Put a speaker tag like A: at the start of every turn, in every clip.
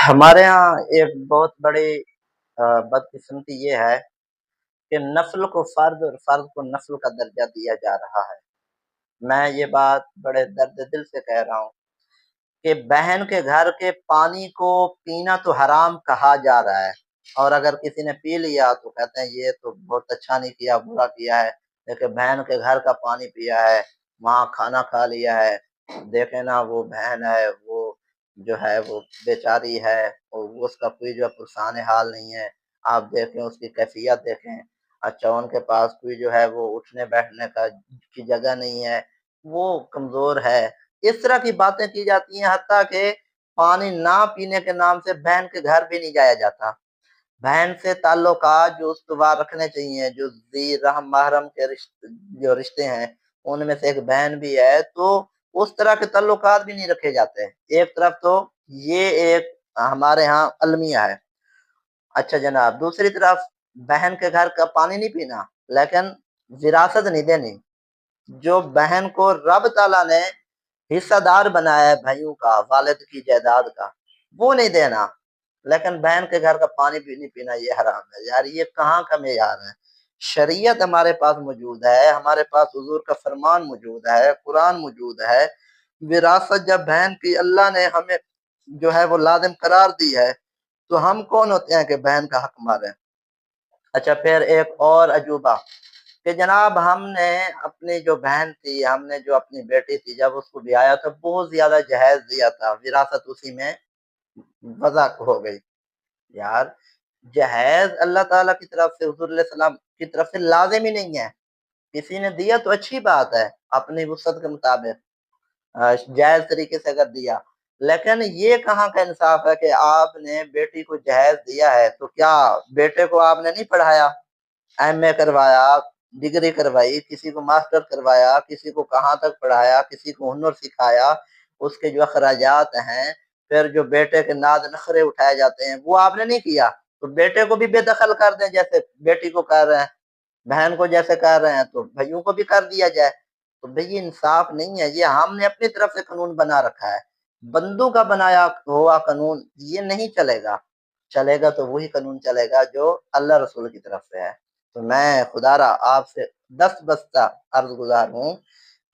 A: ہمارے ہاں ایک بہت بڑی بدقسمتی یہ ہے کہ نسل کو فرد اور فرد کو نسل کا درجہ دیا جا رہا ہے۔ میں یہ بات بڑے درد دل سے کہہ رہا ہوں کہ بہن کے گھر کے پانی کو پینا تو حرام کہا جا رہا ہے، اور اگر کسی نے پی لیا تو کہتے ہیں یہ تو بہت اچھا نہیں کیا، برا کیا ہے۔ لیکن بہن کے گھر کا پانی پیا ہے، وہاں کھانا کھا لیا ہے، دیکھیں نا وہ بہن ہے، وہ جو ہے وہ بیچاری ہے، اور اس کا کوئی جو پرسان حال نہیں ہے۔ آپ دیکھیں اس کی کیفیت دیکھیں، اچھا ان کے پاس کوئی جو ہے وہ اٹھنے بیٹھنے کی جگہ نہیں ہے، وہ کمزور ہے۔ اس طرح کی باتیں کی جاتی ہیں، حتیٰ کہ پانی نہ پینے کے نام سے بہن کے گھر بھی نہیں جایا جاتا۔ بہن سے تعلقات جو استوار رکھنے چاہیے، جو ذی رحم محرم کے جو رشتے ہیں ان میں سے ایک بہن بھی ہے، تو اس طرح کے تعلقات بھی نہیں رکھے جاتے۔ ایک طرف تو یہ ایک ہمارے ہاں المیہ ہے۔ اچھا جناب، دوسری طرف بہن کے گھر کا پانی نہیں پینا، لیکن وراثت نہیں دینی۔ جو بہن کو رب تعالیٰ نے حصہ دار بنایا ہے بھائیوں کا، والد کی جائیداد کا، وہ نہیں دینا، لیکن بہن کے گھر کا پانی بھی نہیں پینا، یہ حرام ہے۔ یار یہ کہاں کا معیار ہے؟ شریعت ہمارے پاس موجود ہے، ہمارے پاس حضور کا فرمان موجود ہے، قرآن موجود ہے۔ وراثت جب بہن کی اللہ نے ہمیں جو ہے وہ لازم قرار دی ہے، تو ہم کون ہوتے ہیں کہ بہن کا حق مارے؟ اچھا پھر ایک اور عجوبہ کہ جناب ہم نے اپنی جو بہن تھی، ہم نے جو اپنی بیٹی تھی، جب اس کو بیایا تو بہت زیادہ جہیز دیا تھا، وراثت اسی میں وضع ہو گئی۔ یار جہیز اللہ تعالیٰ کی طرف سے، حضور علیہ السلام کی طرف سے لازم ہی نہیں ہے۔ کسی نے دیا تو اچھی بات ہے، اپنی وسعت کے مطابق جائز طریقے سے اگر دیا، لیکن یہ کہاں کا انصاف ہے کہ آپ نے بیٹی کو جہیز دیا ہے تو کیا بیٹے کو آپ نے نہیں پڑھایا، ایم اے کروایا، ڈگری کروائی، کسی کو ماسٹر کروایا، کسی کو کہاں تک پڑھایا، کسی کو ہنر سکھایا، اس کے جو اخراجات ہیں، پھر جو بیٹے کے ناز نخرے اٹھائے جاتے ہیں وہ آپ نے نہیں کیا، تو بیٹے کو بھی بے دخل کر دیں، جیسے بیٹی کو کر رہے ہیں، بہن کو جیسے کر رہے ہیں تو بھائیوں کو بھی کر دیا جائے۔ تو بھئی یہ انصاف نہیں ہے، یہ ہم نے اپنی طرف سے قانون بنا رکھا ہے، بندوں کا بنایا ہوا قانون یہ نہیں چلے گا۔ چلے گا تو وہی قانون چلے گا جو اللہ رسول کی طرف سے ہے۔ تو میں خدا را آپ سے دست بستہ عرض گزار ہوں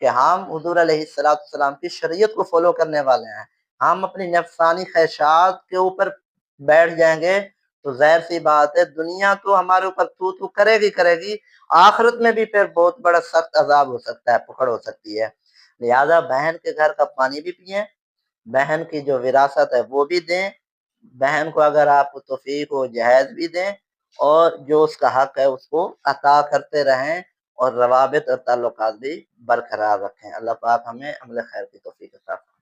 A: کہ ہم حضور علیہ السلام کی شریعت کو فالو کرنے والے ہیں۔ ہم اپنی نفسانی خواہشات کے اوپر بیٹھ جائیں گے تو ظاہر سی بات ہے دنیا تو ہمارے اوپر تو کرے گی، آخرت میں بھی پھر بہت بڑا سخت عذاب ہو سکتا ہے، پکڑ ہو سکتی ہے۔ لہذا بہن کے گھر کا پانی بھی پئیں، بہن کی جو وراثت ہے وہ بھی دیں، بہن کو اگر آپ کو توفیق ہو جہیز بھی دیں، اور جو اس کا حق ہے اس کو عطا کرتے رہیں، اور روابط اور تعلقات بھی برقرار رکھیں۔ اللہ پاک ہمیں عمل خیر کی توفیق عطا فرمائے۔